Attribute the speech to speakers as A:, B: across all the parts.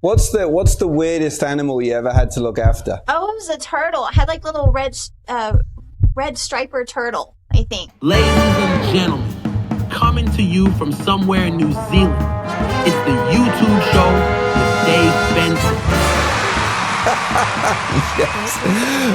A: What's the weirdest animal you ever had to look after?
B: Oh, it was a turtle. I had like little red striper turtle, I think.
C: Ladies and gentlemen, coming to you from somewhere in New Zealand, it's the YouTube show with Dave Benson.
A: Yes.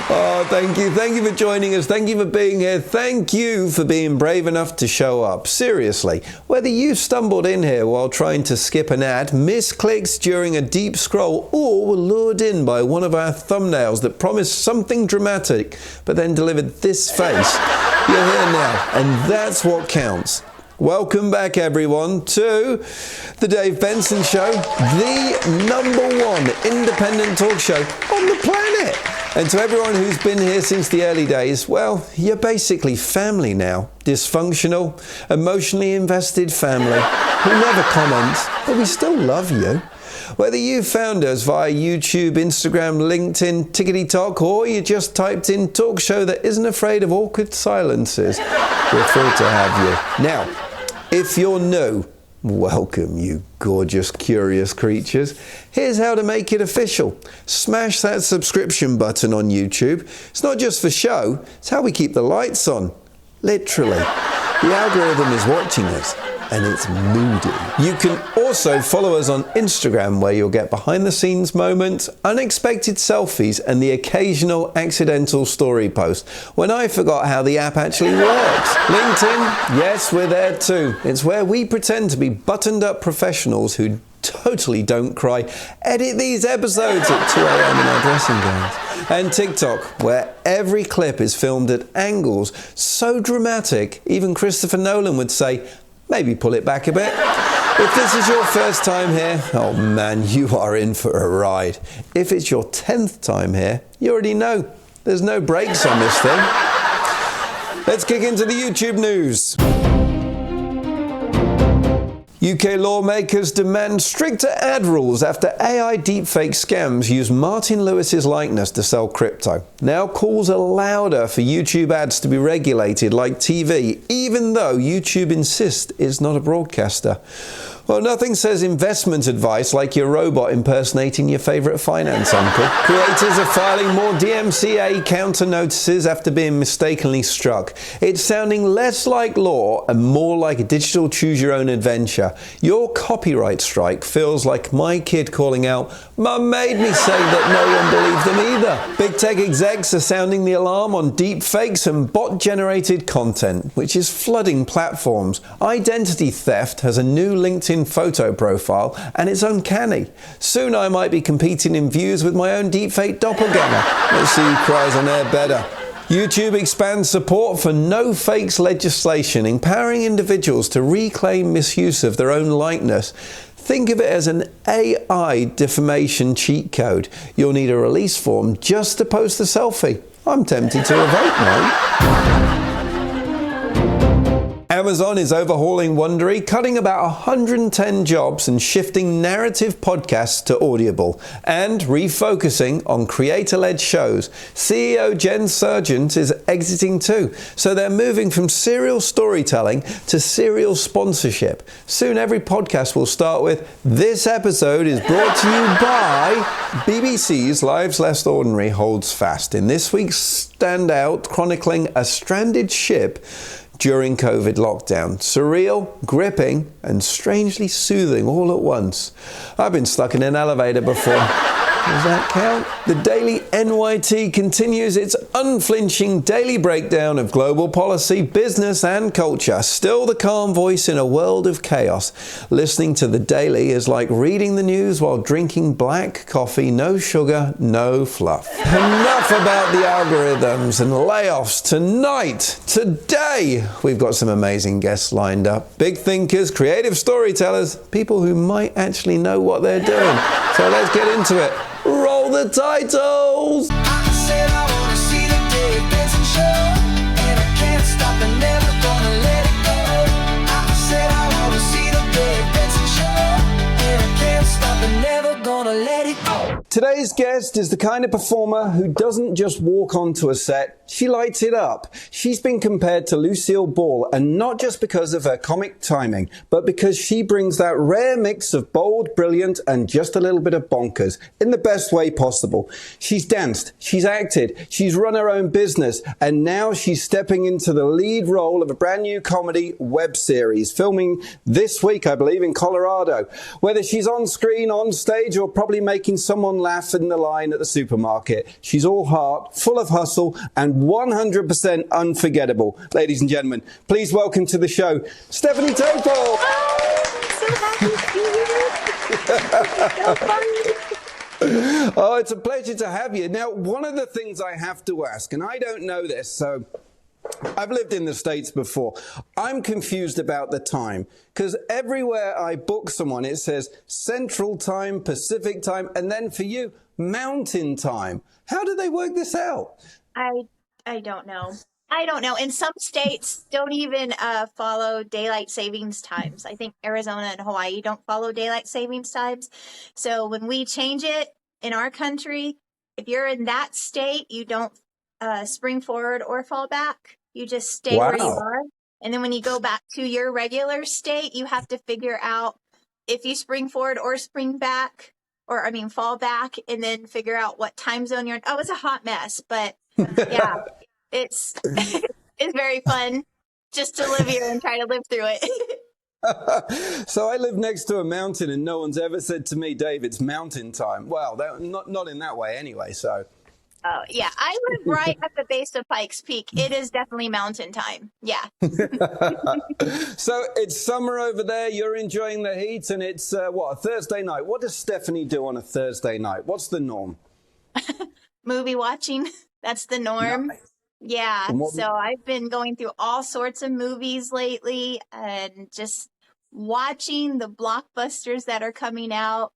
A: Oh, thank you. Thank you for joining us. Thank you for being here. Thank you for being brave enough to show up. Seriously, whether you stumbled in here while trying to skip an ad, misclicked during a deep scroll, or were lured in by one of our thumbnails that promised something dramatic but then delivered this face, you're here now, and that's what counts. Welcome back, everyone, to the Dave Benson Show, the #1 independent talk show on the planet. And to everyone who's been here since the early days, well, you're basically family now. Dysfunctional, emotionally invested family who never comments, but we still love you. Whether you found us via YouTube, Instagram, LinkedIn, TikTok, or you just typed in talk show that isn't afraid of awkward silences, we're thrilled to have you. Now, if you're new, welcome, you gorgeous, curious creatures. Here's how to make it official. Smash that subscription button on YouTube. It's not just for show, it's how we keep the lights on. Literally. The algorithm is watching us, and it's moody. You can also follow us on Instagram, where you'll get behind-the-scenes moments, unexpected selfies, and the occasional accidental story post when I forgot how the app actually works. LinkedIn, yes, we're there too. It's where we pretend to be buttoned-up professionals who totally don't cry, edit these episodes at 2 a.m. in our dressing gowns. And TikTok, where every clip is filmed at angles so dramatic, even Christopher Nolan would say, maybe pull it back a bit. If this is your first time here, oh man, you are in for a ride. If it's your 10th time here, you already know there's no brakes on this thing. Let's kick into the YouTube news. UK lawmakers demand stricter ad rules after AI deepfake scams use Martin Lewis's likeness to sell crypto. Now calls are louder for YouTube ads to be regulated like TV, even though YouTube insists it's not a broadcaster. Well, nothing says investment advice like your robot impersonating your favourite finance uncle. Creators are filing more DMCA counter notices after being mistakenly struck. It's sounding less like law and more like a digital choose-your-own adventure. Your copyright strike feels like my kid calling out, "Mum made me say that no one believed them either." Big tech execs are sounding the alarm on deep fakes and bot-generated content, which is flooding platforms. Identity theft has a new LinkedIn photo profile, and it's uncanny. Soon I might be competing in views with my own deepfake doppelganger. Let's see who cries on air better. YouTube expands support for no fakes legislation, empowering individuals to reclaim misuse of their own likeness. Think of it as an AI defamation cheat code. You'll need a release form just to post a selfie. I'm tempted to revoke mine. Amazon is overhauling Wondery, cutting about 110 jobs and shifting narrative podcasts to Audible, and refocusing on creator-led shows. CEO Jen Sargent is exiting too, so they're moving from serial storytelling to serial sponsorship. Soon every podcast will start with, "This episode is brought to you by..." BBC's Lives Less Ordinary holds fast in this week's standout, chronicling a stranded ship during COVID lockdown. Surreal, gripping, and strangely soothing all at once. I've been stuck in an elevator before. Does that count? The Daily NYT continues its unflinching daily breakdown of global policy, business, and culture. Still the calm voice in a world of chaos. Listening to the Daily is like reading the news while drinking black coffee, no sugar, no fluff. Enough about the algorithms and layoffs. Today, we've got some amazing guests lined up. Big thinkers, creative storytellers, people who might actually know what they're doing. So let's get into it. Roll the titles!
D: I said I wanna see the Dave Benson Show, and I can't stop and never gonna let it go. I said I wanna see the Dave Benson Show, and I can't stop and never gonna let it go.
A: Today's guest is the kind of performer who doesn't just walk onto a set, she lights it up. She's been compared to Lucille Ball, and not just because of her comic timing, but because she brings that rare mix of bold, brilliant, and just a little bit of bonkers in the best way possible. She's danced, she's acted, she's run her own business, and now she's stepping into the lead role of a brand new comedy web series, filming this week, I believe, in Colorado. Whether she's on screen, on stage, or probably making someone laugh in the line at the supermarket, she's all heart, full of hustle, and 100% unforgettable. Ladies and gentlemen, please welcome to the show, Stephanie Toepel. Oh, it's a pleasure to have you. Now, one of the things I have to ask, and I don't know this, so I've lived in the States before. I'm confused about the time because everywhere I book someone, it says Central Time, Pacific Time, and then for you, Mountain Time. How do they work this out?
B: I don't know. I don't know. And some states don't even follow daylight savings times. I think Arizona and Hawaii don't follow daylight savings times. So when we change it in our country, if you're in that state, you don't spring forward or fall back. You just stay where you are. And then when you go back to your regular state, you have to figure out if you spring forward or spring back, or I mean fall back, and then figure out what time zone you're in. Oh, it's a hot mess, but yeah, it's it's very fun just to live here and try to live through it.
A: So I live next to a mountain, and no one's ever said to me, Dave, it's mountain time. Well, not in that way anyway, so.
B: Oh, yeah. I live right at the base of Pikes Peak. It is definitely mountain time. Yeah.
A: So it's summer over there. You're enjoying the heat, and it's, a Thursday night. What does Stephanie do on a Thursday night? What's the norm?
B: Movie watching. That's the norm.
A: Nice.
B: Yeah. So I've been going through all sorts of movies lately and just watching the blockbusters that are coming out.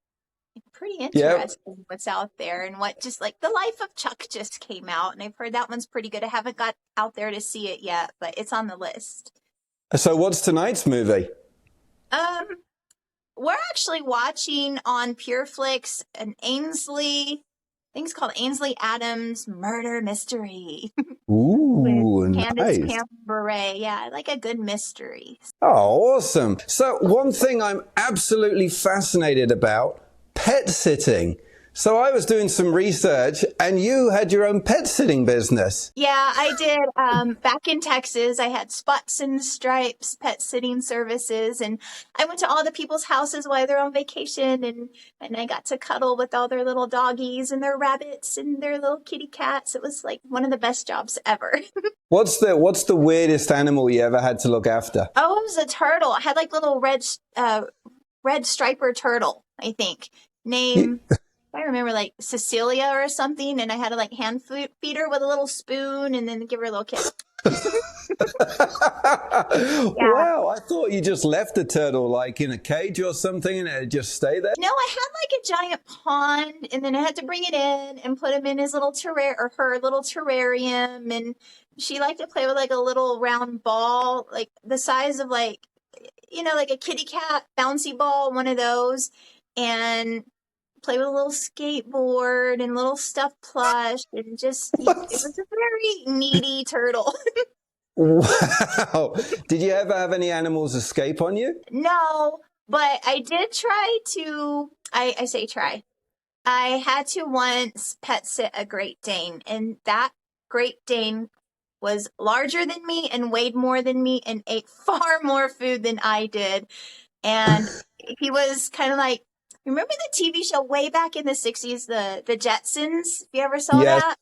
B: Pretty interesting what's out there, and what just like The Life of Chuck just came out, and I've heard that one's pretty good. I haven't got out there to see it yet, but it's on the list.
A: So what's tonight's movie?
B: We're actually watching on PureFlix an Ainsley, I think it's called Ainsley Adams Murder Mystery.
A: Ooh,
B: with Candace
A: nice.
B: Cameron. Yeah, like a good mystery.
A: Oh, awesome. So one thing I'm absolutely fascinated about, pet sitting. So I was doing some research, and you had your own pet sitting business.
B: Yeah, I did. Back in Texas, I had Spots and Stripes pet sitting services, and I went to all the people's houses while they're on vacation, and I got to cuddle with all their little doggies and their rabbits and their little kitty cats. It was like one of the best jobs ever.
A: What's the weirdest animal you ever had to look after?
B: Oh, it was a turtle. I had like little red striper turtle, I think. Name, I remember, like Cecilia or something, and I had to like hand feed her with a little spoon and then give her a little kiss. Yeah.
A: Wow, I thought you just left the turtle like in a cage or something and it'd just stay there.
B: No, I had like a giant pond, and then I had to bring it in and put him in his little her little terrarium, and she liked to play with like a little round ball, like the size of like, like a kitty cat bouncy ball, one of those, and play with a little skateboard and little stuffed plush, and just, it was a very needy turtle.
A: Wow. Did you ever have any animals escape on you?
B: No, but I did try to, I say try. I had to once pet sit a Great Dane, and that Great Dane was larger than me and weighed more than me and ate far more food than I did. And he was kind of like, remember the TV show way back in the 60s, the Jetsons? If you ever saw that?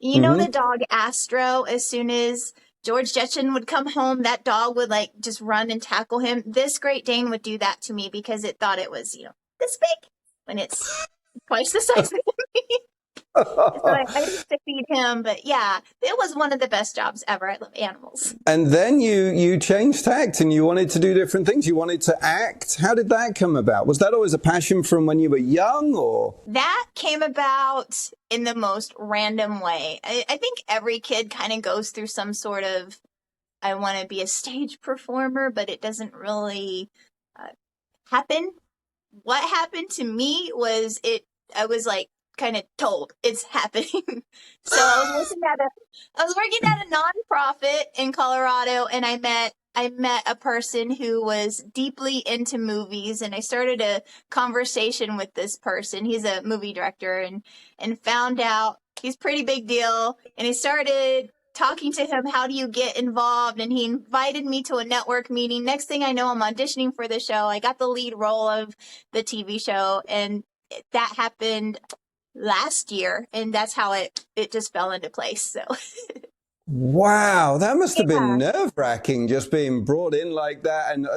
B: You know the dog Astro, as soon as George Jetson would come home, that dog would like just run and tackle him. This Great Dane would do that to me because it thought it was, this big when it's twice the size of me. So I used to feed him, but yeah, it was one of the best jobs ever. I love animals.
A: And then you changed tact and you wanted to do different things. You wanted to act. How did that come about? Was that always a passion from when you were young, or?
B: That came about in the most random way. I think every kid kind of goes through some sort of, I want to be a stage performer, but it doesn't really happen. What happened to me was I was like kind of told it's happening. So I was working at a nonprofit in Colorado, and I met a person who was deeply into movies, and I started a conversation with this person. He's a movie director, and found out he's a pretty big deal. And he started talking to him, how do you get involved? And he invited me to a network meeting. Next thing I know, I'm auditioning for the show. I got the lead role of the TV show, and that happened last year, and that's how it just fell into place. So
A: Wow, that must have
B: yeah.
A: been nerve-wracking, just being brought in like that. And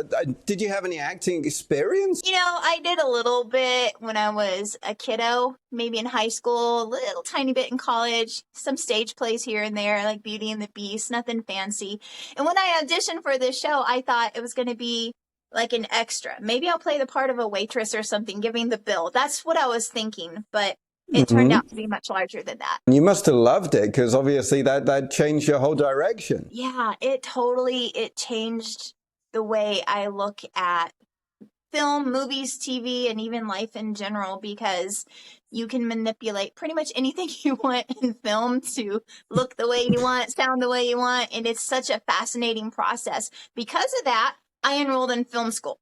A: did you have any acting experience?
B: You know, I did a little bit when I was a kiddo, maybe in high school, a little tiny bit in college, some stage plays here and there, like Beauty and the Beast, nothing fancy. And when I auditioned for this show, I thought it was going to be like an extra. Maybe I'll play the part of a waitress or something, giving the bill. That's what I was thinking, but it turned out to be much larger than that.
A: You must have loved it, because obviously that changed your whole direction.
B: Yeah, it changed the way I look at film, movies, TV, and even life in general, because you can manipulate pretty much anything you want in film to look the way you want, sound the way you want, and it's such a fascinating process. Because of that, I enrolled in film school.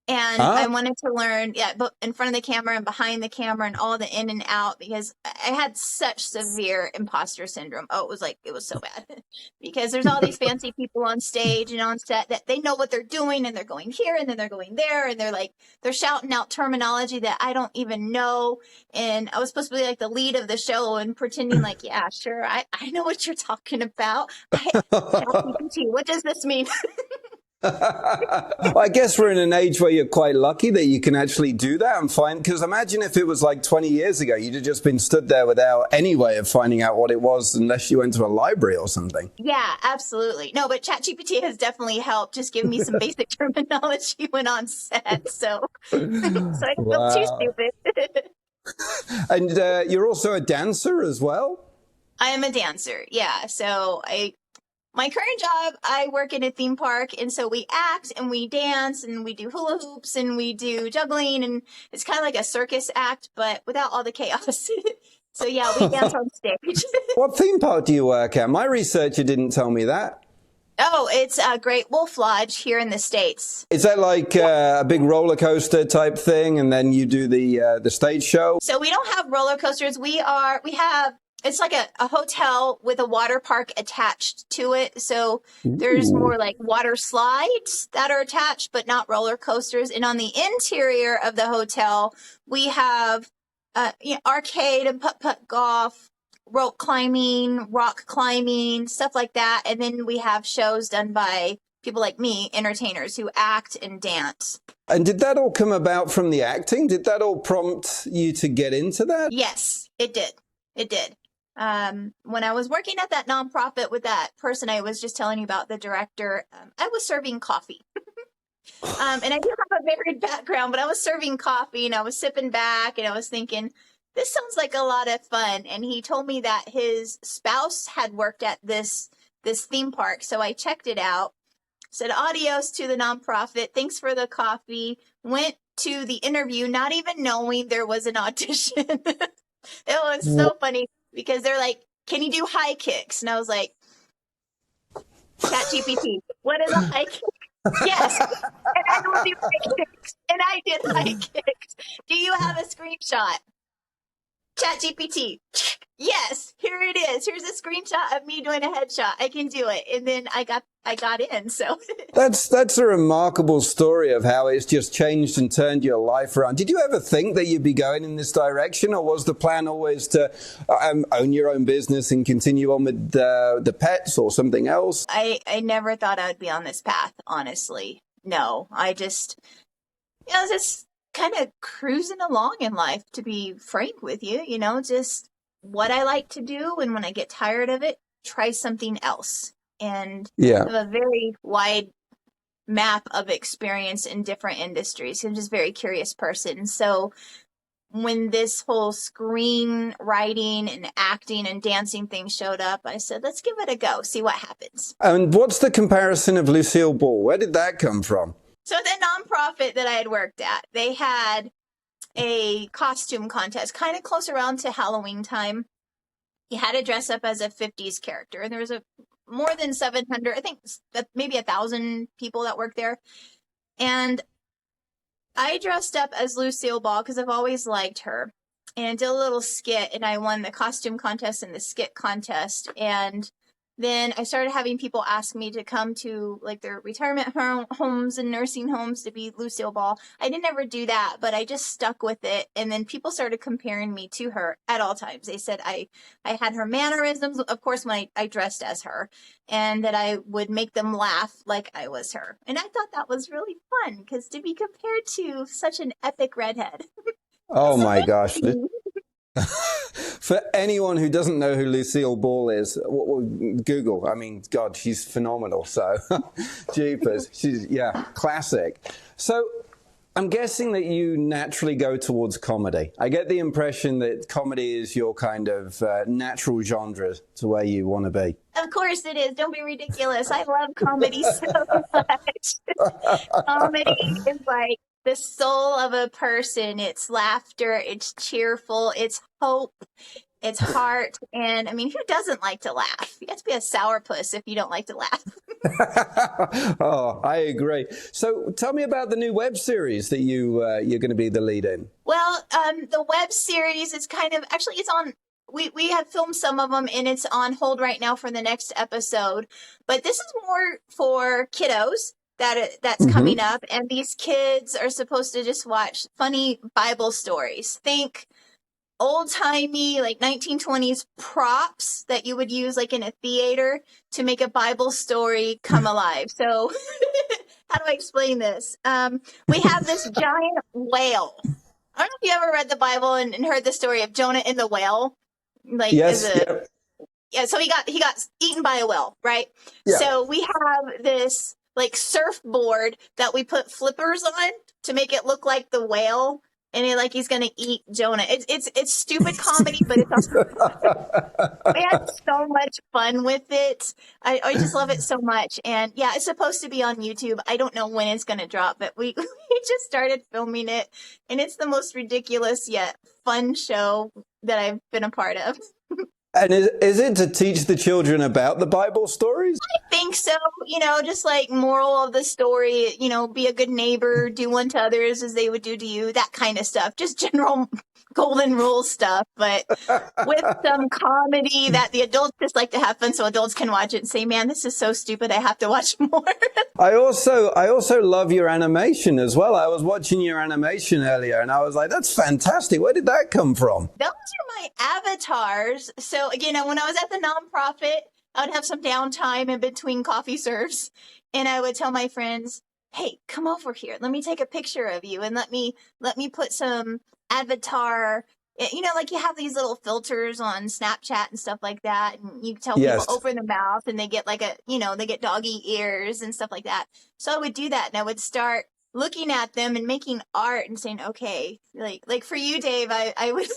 B: And I wanted to learn, but in front of the camera and behind the camera and all the in and out, because I had such severe imposter syndrome. Oh, it was so bad because there's all these fancy people on stage and on set that they know what they're doing, and they're going here and then they're going there, and they're shouting out terminology that I don't even know. And I was supposed to be like the lead of the show and pretending like, yeah, sure, I know what you're talking about. ChatGPT, what does this mean?
A: I guess we're in an age where you're quite lucky that you can actually do that and find, because imagine if it was like 20 years ago, you'd have just been stood there without any way of finding out what it was unless you went to a library or something.
B: Yeah, absolutely. No, but ChatGPT has definitely helped just give me some basic terminology when on set. So I don't feel too stupid.
A: And you're also a dancer as well?
B: I am a dancer. Yeah. So my current job, I work in a theme park, and so we act and we dance and we do hula hoops and we do juggling, and it's kind of like a circus act, but without all the chaos. So yeah, we dance on stage.
A: What theme park do you work at? My researcher didn't tell me that.
B: Oh, it's a Great Wolf Lodge here in the States.
A: Is that like a big roller coaster type thing, and then you do the stage show?
B: So we don't have roller coasters. It's like a hotel with a water park attached to it. So there's more like water slides that are attached, but not roller coasters. And on the interior of the hotel, we have arcade and putt-putt golf, rope climbing, rock climbing, stuff like that. And then we have shows done by people like me, entertainers who act and dance.
A: And did that all come about from the acting? Did that all prompt you to get into that?
B: Yes, it did. It did. When I was working at that nonprofit with that person I was just telling you about, the director, I was serving coffee. And I do have a varied background, but I was serving coffee and I was sipping back and I was thinking, this sounds like a lot of fun. And he told me that his spouse had worked at this theme park. So I checked it out, said adios to the nonprofit. Thanks for the coffee. Went to the interview, not even knowing there was an audition. It was so funny. Because they're like, can you do high kicks? And I was like, ChatGPT, what is a high kick? Yes. And I will do high kicks. And I did high kicks. Do you have a screenshot? ChatGPT. Yes, here it is. Here's a screenshot of me doing a headshot. I can do it. And then I got in. So
A: that's a remarkable story of how it's just changed and turned your life around. Did you ever think that you'd be going in this direction, or was the plan always to own your own business and continue on with the pets or something else?
B: I never thought I would be on this path, honestly. No, I just kind of cruising along in life, to be frank with you, just what I like to do. And when I get tired of it, try something else. And I have a very wide map of experience in different industries. I'm just a very curious person. So when this whole screenwriting and acting and dancing thing showed up, I said, let's give it a go, see what happens.
A: And what's the comparison of Lucille Ball? Where did that come from?
B: So the nonprofit that I had worked at, they had a costume contest, kind of close around to Halloween time. You had to dress up as a 50s character, and there was more than 700, I think maybe 1,000 people that worked there. And I dressed up as Lucille Ball because I've always liked her, and did a little skit, and I won the costume contest and the skit contest. And then I started having people ask me to come to like their retirement homes and nursing homes to be Lucille Ball. I didn't ever do that, but I just stuck with it. And then people started comparing me to her at all times. They said I had her mannerisms, of course, when I dressed as her, and that I would make them laugh like I was her. And I thought that was really fun, because to be compared to such an epic redhead.
A: Oh my gosh. For anyone who doesn't know who Lucille Ball is, Google. I mean, God, she's phenomenal. So, jeepers. She's, classic. So, I'm guessing that you naturally go towards comedy. I get the impression that comedy is your kind of natural genre to where you want to be.
B: Of course it is. Don't be ridiculous. I love comedy so much. Comedy is like the soul of a person. It's laughter, it's cheerful, it's hope, it's heart. And I mean, who doesn't like to laugh? You have to be a sourpuss if you don't like to laugh.
A: Oh, I agree. So tell me about the new web series that you're going to be the lead in.
B: Well, the web series is kind of, actually it's on, we have filmed some of them, and it's on hold right now for the next episode. But this is more for kiddos. That's coming up, and these kids are supposed to just watch funny Bible stories. Think old-timey, like 1920s props that you would use like in a theater to make a Bible story come alive. So how do I explain this? We have this giant whale. I don't know if you ever read the Bible and heard the story of Jonah and the whale. Like,
A: yes.
B: Yeah, so he got eaten by a whale, right? Yeah. So we have this like surfboard that we put flippers on to make it look like the whale, and he's gonna eat Jonah. It's stupid comedy, but it's also we had so much fun with it. I just love it so much. And yeah, it's supposed to be on YouTube. I don't know when it's gonna drop, but we just started filming it, and it's the most ridiculous yet fun show that I've been a part of.
A: And is it to teach the children about the Bible stories?
B: I think so. Just like moral of the story, be a good neighbor, do unto others as they would do to you, that kind of stuff. Just general golden rule stuff, but with some comedy that the adults just like to have fun, so adults can watch it and say, man, this is so stupid, I have to watch more.
A: I also love your animation as well. I was watching your animation earlier, and I was like, that's fantastic. Where did that come from?
B: Those are my avatars. So again, when I was at the nonprofit, I would have some downtime in between coffee serves, and I would tell my friends, hey, come over here. Let me take a picture of you, and let me put some avatar. Like you have these little filters on Snapchat and stuff like that, and you tell people open their mouth, and they get they get doggy ears and stuff like that. So I would do that, and I would start looking at them and making art and saying, okay, like for you, Dave, I would.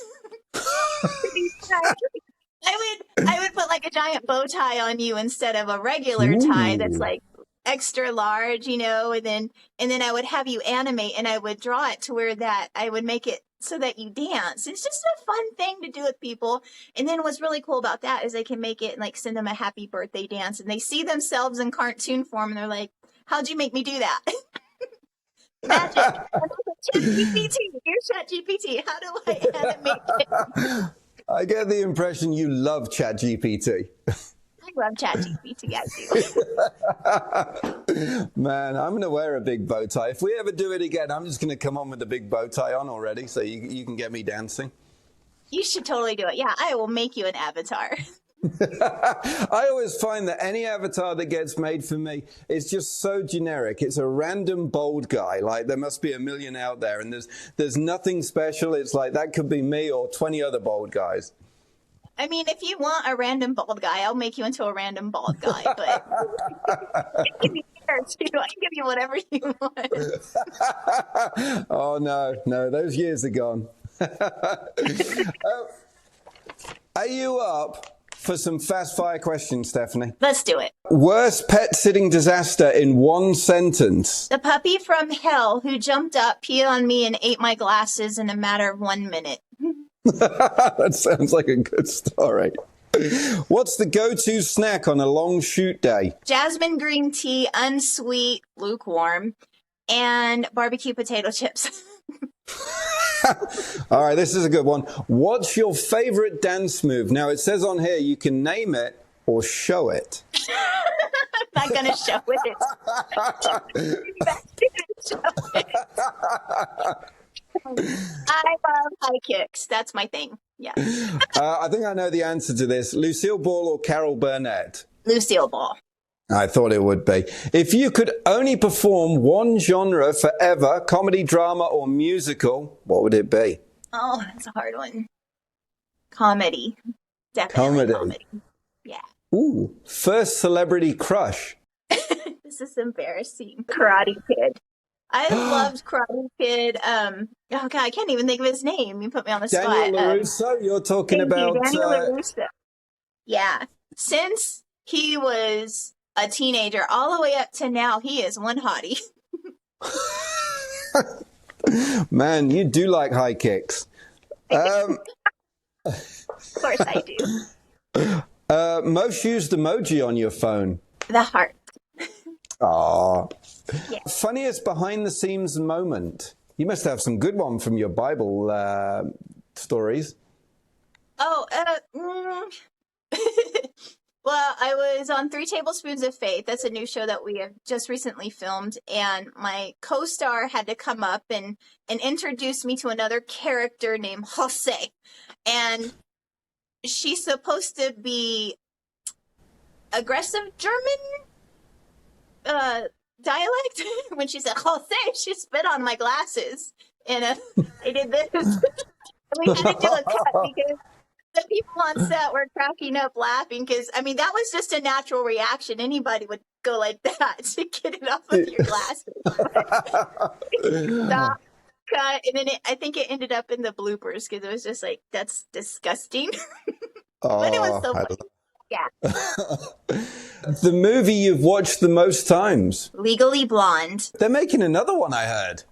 B: I would put like a giant bow tie on you instead of a regular tie that's like extra large, and then I would have you animate, and I would draw it to where that I would make it so that you dance. It's just a fun thing to do with people. And then what's really cool about that is they can make it and like send them a happy birthday dance, and they see themselves in cartoon form, and they're like, how'd you make me do that? Magic. ChatGPT. Here's ChatGPT. How do I animate it?
A: I get the impression you love ChatGPT.
B: I love ChatGPT. I
A: do. Man, I'm going to wear a big bow tie. If we ever do it again, I'm just going to come on with the big bow tie on already, so you can get me dancing.
B: You should totally do it. Yeah, I will make you an avatar.
A: I always find that any avatar that gets made for me is just so generic. It's a random bald guy. Like, there must be a million out there, and there's nothing special. It's like that could be me or 20 other bald guys.
B: I mean, if you want a random bald guy, I'll make you into a random bald guy. But it can be fair too. I can give you whatever you want.
A: Oh no, those years are gone. Are you up for some fast fire questions, Stephanie.
B: Let's do it.
A: Worst pet sitting disaster in one sentence.
B: The puppy from hell who jumped up, peed on me, and ate my glasses in a matter of 1 minute.
A: That sounds like a good story. What's the go-to snack on a long shoot day?
B: Jasmine green tea, unsweet, lukewarm, and barbecue potato chips.
A: All right, this is a good one. What's your favorite dance move? Now, it says on here you can name it or show it.
B: I'm not going to show it. I love high kicks. That's my thing. Yeah.
A: I think I know the answer to this. Lucille Ball or Carol Burnett?
B: Lucille Ball.
A: I thought it would be. If you could only perform one genre forever, comedy, drama, or musical, what would it be?
B: Oh, that's a hard one. Comedy. Definitely comedy. Yeah.
A: Ooh, first celebrity crush.
B: This is embarrassing. Karate Kid. I loved Karate Kid. Oh God, I can't even think of his name. You put me on the spot.
A: Daniel LaRusso, you're talking about...
B: Daniel LaRusso. Yeah. Since he was a teenager all the way up to now, he is one hottie.
A: Man, you do like high kicks.
B: Of course I do.
A: Most used emoji on your phone?
B: The heart.
A: Aww.
B: Yeah.
A: Funniest behind the scenes moment? You must have some good one from your Bible stories.
B: Oh, well, I was on 3 Tablespoons of Faith. That's a new show that we have just recently filmed. And my co-star had to come up and introduce me to another character named Jose. And she's supposed to be aggressive German dialect. When she said Jose, she spit on my glasses. And I did this. And we had to do a cut because the people on set were cracking up laughing because, I mean, that was just a natural reaction. Anybody would go like that to get it off of your glasses. Stop, cut, and then I think it ended up in the bloopers because it was just like, that's disgusting. But it was so funny. Yeah.
A: The movie you've watched the most times?
B: Legally Blonde.
A: They're making another one, I heard.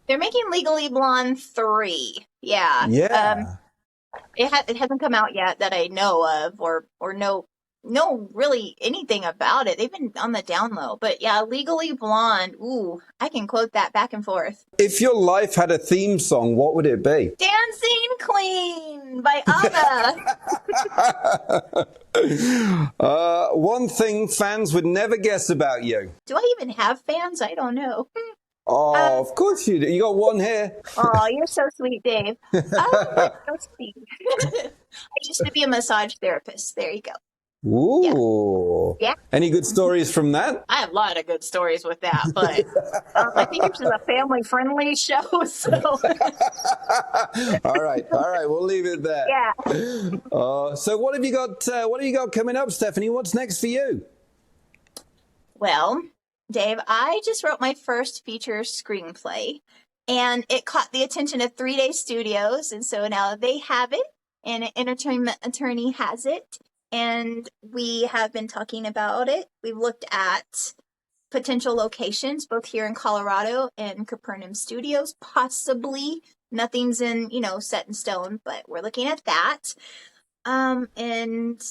B: They're making Legally Blonde 3. Yeah.
A: Yeah.
B: It hasn't come out yet that I know of or know really anything about it. They've been on the down low. But yeah, Legally Blonde, ooh, I can quote that back and forth.
A: If your life had a theme song, what would it be?
B: Dancing Queen by ABBA.
A: One thing fans would never guess about you.
B: Do I even have fans? I don't know.
A: Oh, of course you do. You got one here.
B: Oh, you're so sweet, Dave. Oh, so sweet. I used to be a massage therapist. There you go.
A: Ooh.
B: Yeah.
A: Any good stories from that?
B: I have a lot of good stories with that, but I think it's just a family-friendly show, so.
A: All right. We'll leave it there.
B: Yeah.
A: So what have you got? What have you got coming up, Stephanie? What's next for you?
B: Well, Dave, I just wrote my first feature screenplay, and it caught the attention of 3 Day Studios, and so now they have it, and an entertainment attorney has it, and we have been talking about it. We've looked at potential locations, both here in Colorado and Capernaum Studios, possibly. Nothing's set in stone, but we're looking at that. And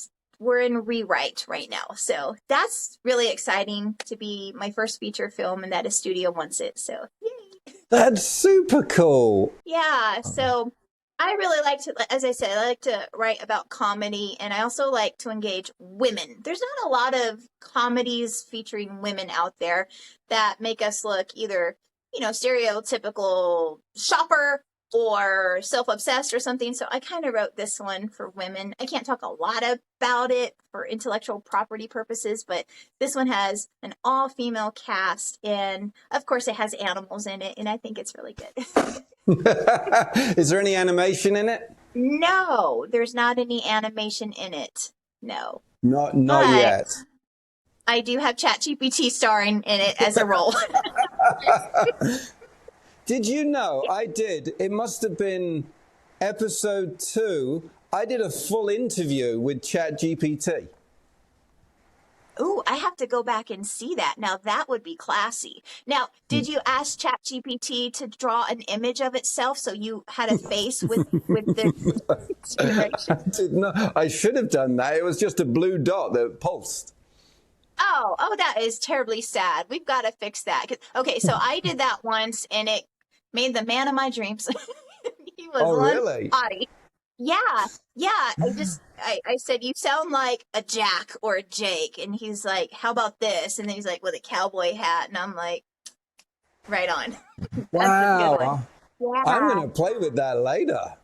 B: we're in rewrite right now. So that's really exciting to be my first feature film and that a studio wants it. So yay.
A: That's super cool.
B: Yeah. So I really like to, as I said, I like to write about comedy, and I also like to engage women. There's not a lot of comedies featuring women out there that make us look either, stereotypical shopper or self-obsessed or something. So I kind of wrote this one for women. I can't talk a lot about it for intellectual property purposes, but this one has an all-female cast, and of course it has animals in it, and I think it's really good.
A: Is there any animation in it?
B: No, there's not any animation in it. No.
A: Not
B: But
A: yet.
B: I do have ChatGPT starring in it as a role.
A: Did you know? I did. It must have been episode 2. I did a full interview with ChatGPT.
B: Ooh, I have to go back and see that. Now that would be classy. Now, did you ask ChatGPT to draw an image of itself so you had a face with the
A: I did not. I should have done that. It was just a blue dot that pulsed.
B: Oh, that is terribly sad. We've got to fix that. Okay, so I did that once and it made the man of my dreams. He was
A: really?
B: body. Yeah. I said, you sound like a Jack or a Jake. And he's like, how about this? And then he's like, with a cowboy hat. And I'm like, right on.
A: Wow.
B: Yeah.
A: I'm going to play with that later.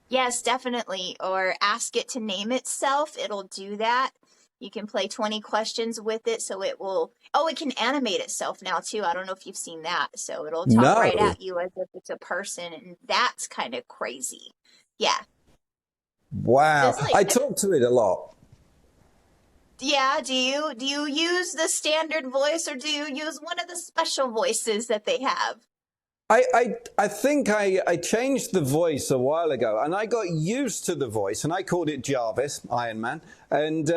B: Yes, definitely. Or ask it to name itself. It'll do that. You can play 20 questions with it. So it will, it can animate itself now too. I don't know if you've seen that. So it'll talk right at you as if it's a person. And that's kind of crazy. Yeah.
A: Wow. I talk to it a lot.
B: Yeah. Do you use the standard voice or do you use one of the special voices that they have?
A: I think I changed the voice a while ago and I got used to the voice and I called it Jarvis, Iron Man. And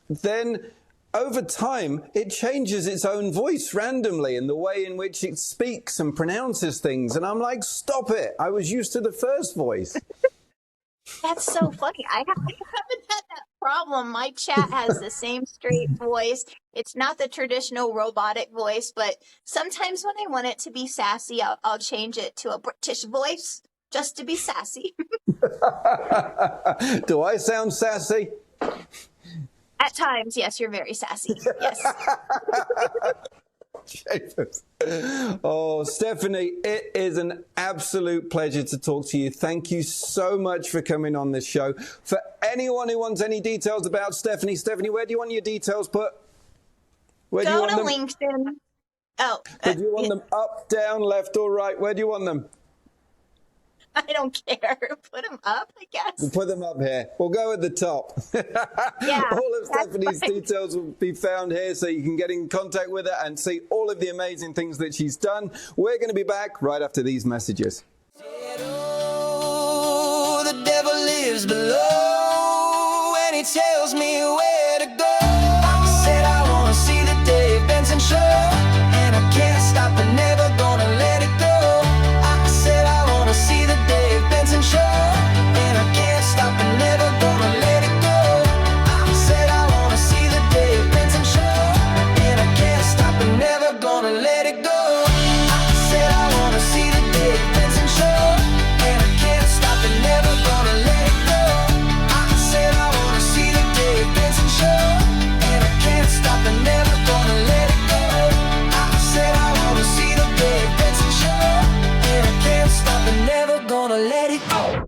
A: then over time, it changes its own voice randomly in the way in which it speaks and pronounces things. And I'm like, stop it. I was used to the first voice.
B: That's so funny. I haven't had that problem. My chat has the same straight voice. It's not the traditional robotic voice, but sometimes when I want it to be sassy, I'll change it to a British voice just to be sassy.
A: Do I sound sassy?
B: At times, yes, you're very sassy. Yes. Oh,
A: Stephanie, it is an absolute pleasure to talk to you. Thank you so much for coming on this show. For anyone who wants any details about Stephanie, where do you want your details put? Where do you want them?
B: LinkedIn. Oh.
A: Do you want them up, down, left, or right? Where do you want them?
B: I don't care. Put them up, I guess.
A: We'll put them up here. We'll go at the top.
B: Yeah,
A: all of Stephanie's details will be found here so you can get in contact with her and see all of the amazing things that she's done. We're going to be back right after these messages.